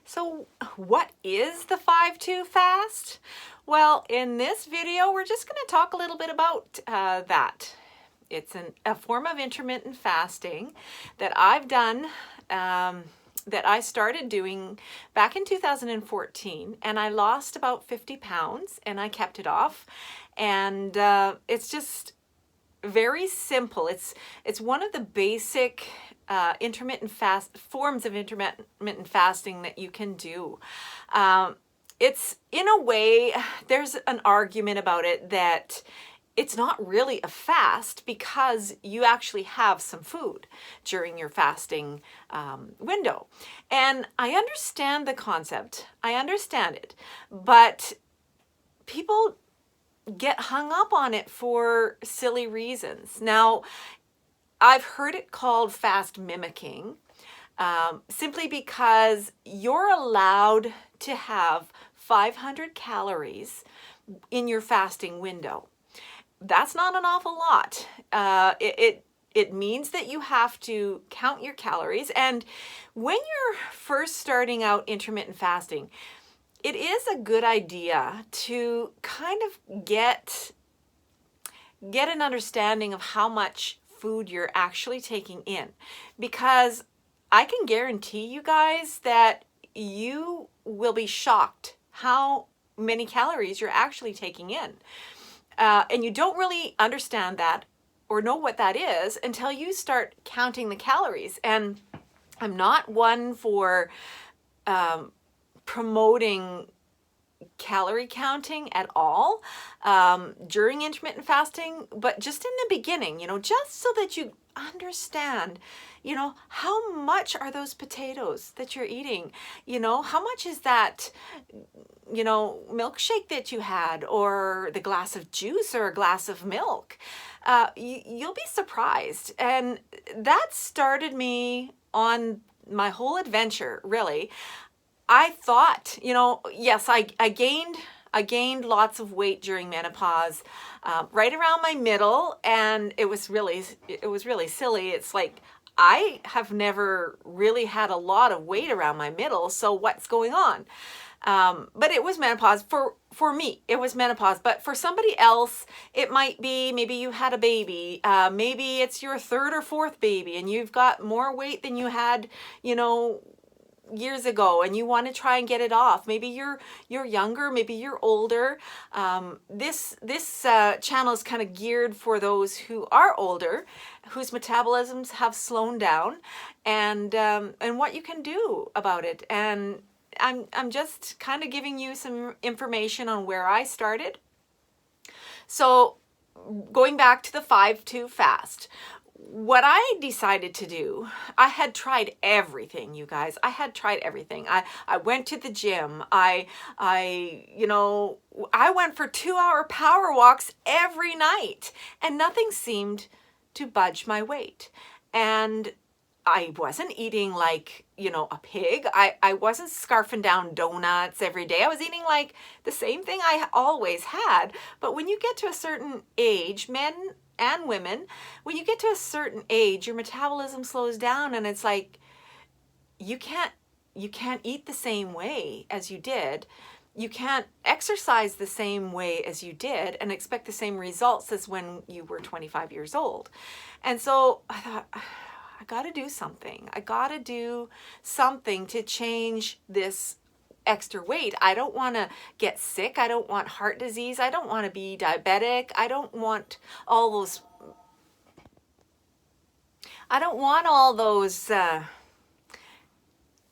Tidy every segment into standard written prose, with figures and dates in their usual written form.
So what is the 5-2 fast? Well, in this video, we're just going to talk a little bit about that. It's a form of intermittent fasting that I've done, that I started doing back in 2014, and I lost about 50 pounds and I kept it off. And it's just very simple. It's one of the basic forms of intermittent fasting that you can do. It's, in a way, there's an argument about it that it's not really a fast because you actually have some food during your fasting window. And I understand the concept. I understand it. But people get hung up on it for silly reasons. Now, I've heard it called fast mimicking, simply because you're allowed to have 500 calories in your fasting window. That's not an awful lot. It means that you have to count your calories. And when you're first starting out intermittent fasting, it is a good idea to kind of get an understanding of how much food you're actually taking in, because I can guarantee you guys that you will be shocked how many calories you're actually taking in. And you don't really understand that or know what that is until you start counting the calories. And I'm not one for promoting calorie counting at all during intermittent fasting, but just in the beginning, just so that you understand, how much are those potatoes that you're eating? How much is that, milkshake that you had, or the glass of juice or a glass of milk? You'll be surprised. And that started me on my whole adventure, really. I thought, yes, I gained lots of weight during menopause, right around my middle, and it was really silly. It's like, I have never really had a lot of weight around my middle, so what's going on? But it was menopause. For me, it was menopause. But for somebody else, it might be, maybe you had a baby. Maybe it's your third or fourth baby, and you've got more weight than you had, years ago, and you want to try and get it off. Maybe you're younger, maybe you're older. This channel is kind of geared for those who are older, whose metabolisms have slowed down, and what you can do about it. And I'm just kind of giving you some information on where I started. So going back to the 5-2 fast, what I decided to do, I had tried everything, you guys. I had tried everything. I went to the gym. I went for 2-hour power walks every night, and nothing seemed to budge my weight. And I wasn't eating like, a pig. I wasn't scarfing down donuts every day. I was eating like the same thing I always had. But when you get to a certain age, men and women, when you get to a certain age, your metabolism slows down, and it's like you can't eat the same way as you did. You can't exercise the same way as you did and expect the same results as when you were 25 years old. And so I thought, I got to do something. I got to do something to change this extra weight. I don't want to get sick. I don't want heart disease. I don't want to be diabetic. I don't want all those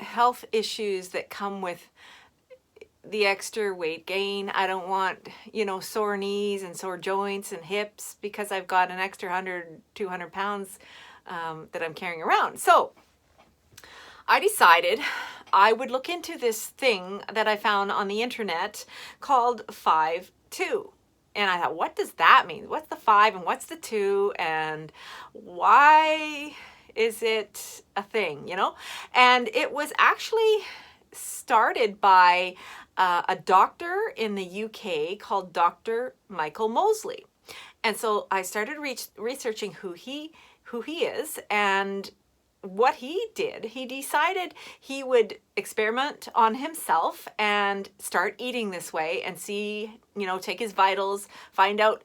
health issues that come with the extra weight gain. I don't want, sore knees and sore joints and hips because I've got an extra 100, 200 pounds that I'm carrying around. So I decided I would look into this thing that I found on the internet called 5-2. And I thought, what does that mean? What's the 5 and what's the 2? And why is it a thing, And it was actually started by a doctor in the UK called Dr. Michael Mosley. And so I started researching who he is, and what he did, he decided he would experiment on himself and start eating this way and see, take his vitals, find out,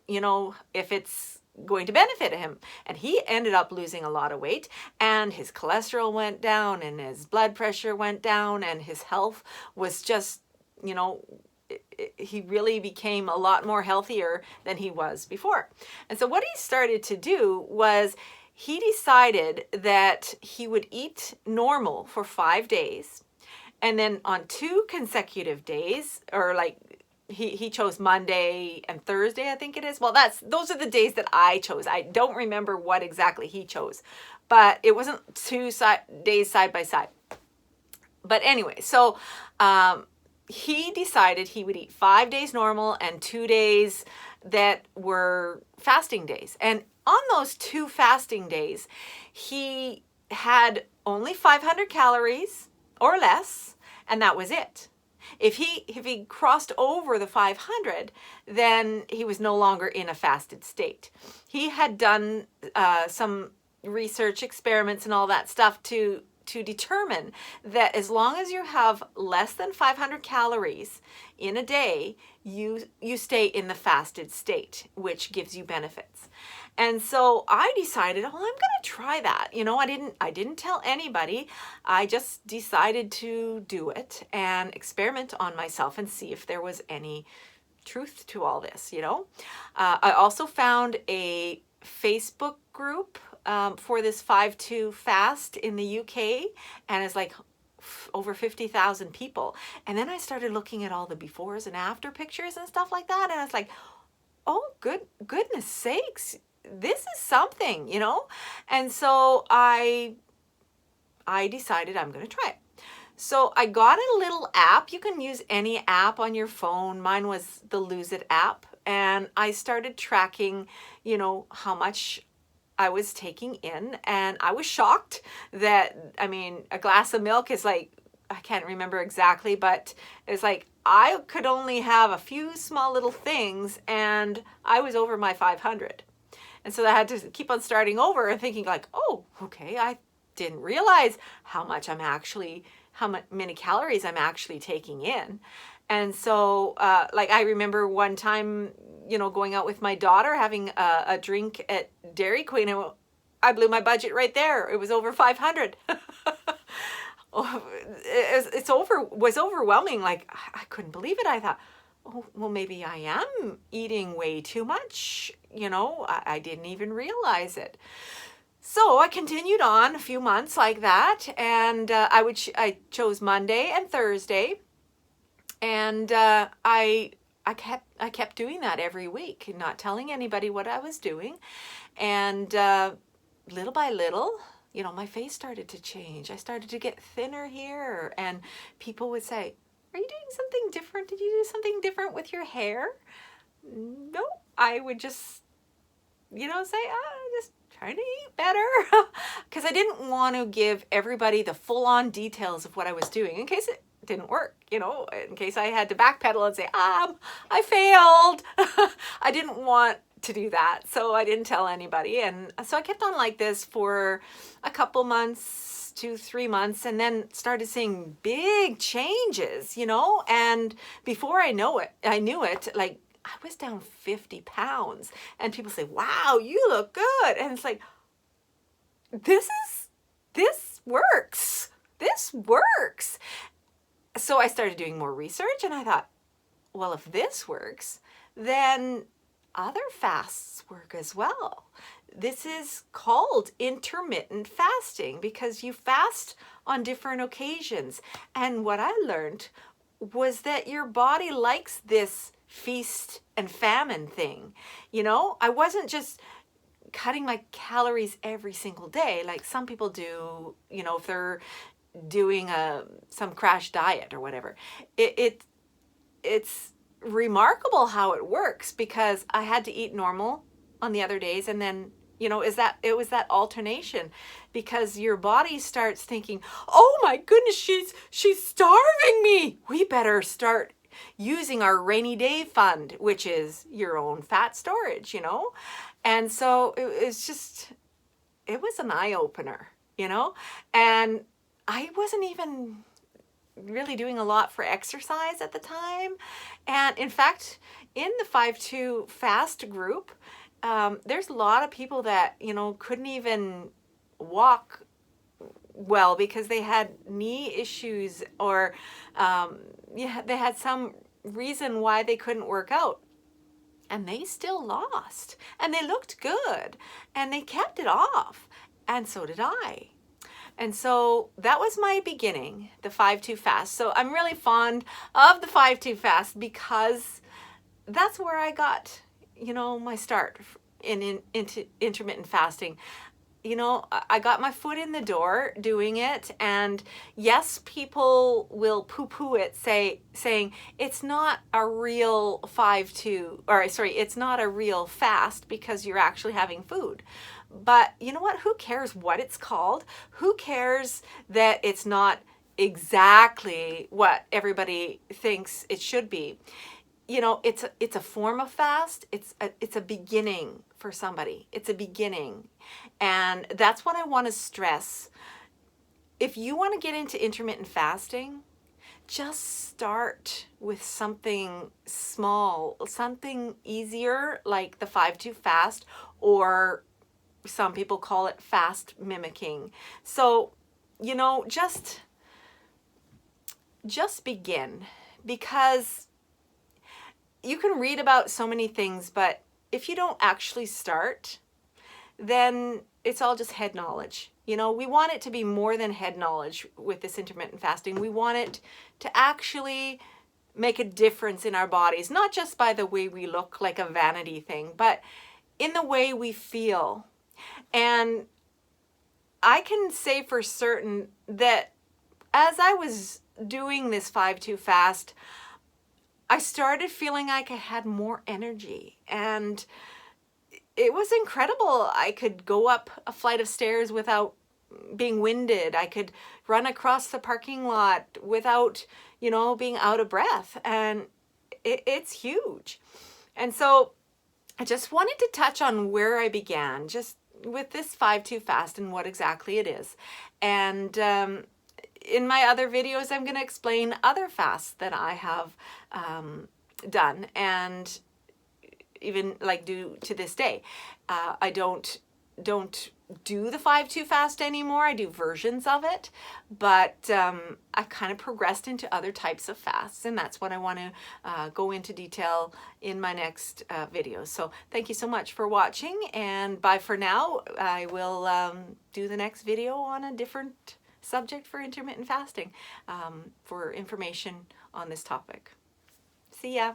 if it's going to benefit him. And he ended up losing a lot of weight, and his cholesterol went down and his blood pressure went down, and his health was just, he really became a lot more healthier than he was before. And so what he started to do was he decided that he would eat normal for 5 days, and then on 2 consecutive days, or like he chose Monday and Thursday, I think it is. Well, those are the days that I chose. I don't remember what exactly he chose, but it wasn't 2 days side by side. But anyway, so he decided he would eat 5 days normal and 2 days that were fasting days. And on those 2 fasting days, he had only 500 calories or less, and that was it. If he crossed over the 500, then he was no longer in a fasted state. He had done some research experiments and all that stuff to determine that as long as you have less than 500 calories in a day, you stay in the fasted state, which gives you benefits. And so I decided, I'm going to try that. I didn't tell anybody. I just decided to do it and experiment on myself and see if there was any truth to all this, I also found a Facebook group for this 5-2 fast in the UK, and it's like over 50,000 people. And then I started looking at all the befores and after pictures and stuff like that, and I was like, oh, goodness sakes, this is something, And so I decided I'm going to try it. So I got a little app. You can use any app on your phone. Mine was the Lose It app, and I started tracking, how much I was taking in, and I was shocked that, a glass of milk is like, I can't remember exactly, but it's like I could only have a few small little things, and I was over my 500. And so I had to keep on starting over and thinking like, oh, okay, I didn't realize how many calories I'm actually taking in. And so, I remember one time, going out with my daughter, having a drink at Dairy Queen, and I blew my budget right there. It was over 500. Was overwhelming. Like, I couldn't believe it. I thought, oh, well, maybe I am eating way too much. I didn't even realize it. So I continued on a few months like that, and I chose Monday and Thursday, and I kept doing that every week, not telling anybody what I was doing, and little by little, my face started to change. I started to get thinner here, and people would say, "Are you doing something different? Did you do something different with your hair?" No, I would just, say, just trying to eat better, because I didn't want to give everybody the full-on details of what I was doing in case it didn't work, in case I had to backpedal and say, I failed. I didn't want to do that, so I didn't tell anybody. And so I kept on like this for a couple months, 2-3 months, and then started seeing big changes, and before I knew it, like, I was down 50 pounds, and people say, wow, you look good. And it's like, this works. This works. So I started doing more research, and I thought, well, if this works, then other fasts work as well. This is called intermittent fasting because you fast on different occasions. And what I learned was that your body likes this feast and famine thing. I wasn't just cutting my calories every single day like some people do, if they're doing some crash diet or whatever. It's remarkable how it works, because I had to eat normal on the other days, and then it was that alternation, because your body starts thinking, oh my goodness, she's starving me. We better start using our rainy day fund, which is your own fat storage, And so it was an eye opener, you know? And I wasn't even really doing a lot for exercise at the time. And in fact, in the 5-2 fast group, there's a lot of people that, you know, couldn't even walk well because they had knee issues, or yeah, they had some reason why they couldn't work out. And they still lost, and they looked good, and they kept it off, and so did I. And so that was my beginning, the 5-2 fast. So I'm really fond of the 5-2 fast because that's where I got, you know, my start into intermittent fasting. You know, I got my foot in the door doing it, and yes, people will poo-poo it, saying it's not a real 5-2, or sorry, it's not a real fast because you're actually having food. But you know what? Who cares what it's called? Who cares that it's not exactly what everybody thinks it should be? You know, it's a form of fast. It's a beginning for somebody. It's a beginning. And that's what I want to stress. If you want to get into intermittent fasting, just start with something small, something easier like the 5-2 fast, or some people call it fast mimicking. So, you know, just begin, because you can read about so many things, but if you don't actually start, then it's all just head knowledge. You know, we want it to be more than head knowledge with this intermittent fasting. We want it to actually make a difference in our bodies, not just by the way we look, like a vanity thing, but in the way we feel. And I can say for certain that as I was doing this 5-2 fast, I started feeling like I had more energy, and it was incredible. I could go up a flight of stairs without being winded. I could run across the parking lot without, you know, being out of breath, and it's huge. And so I just wanted to touch on where I began, just with this 5-2 fast and what exactly it is. And in my other videos, I'm going to explain other fasts that I have done, and even like do to this day. I don't do the 5-2 fast anymore. I do versions of it, but I kind of progressed into other types of fasts, and that's what I want to go into detail in my next video. So thank you so much for watching, and bye for now. I will do the next video on a different subject for intermittent fasting, for information on this topic. See ya.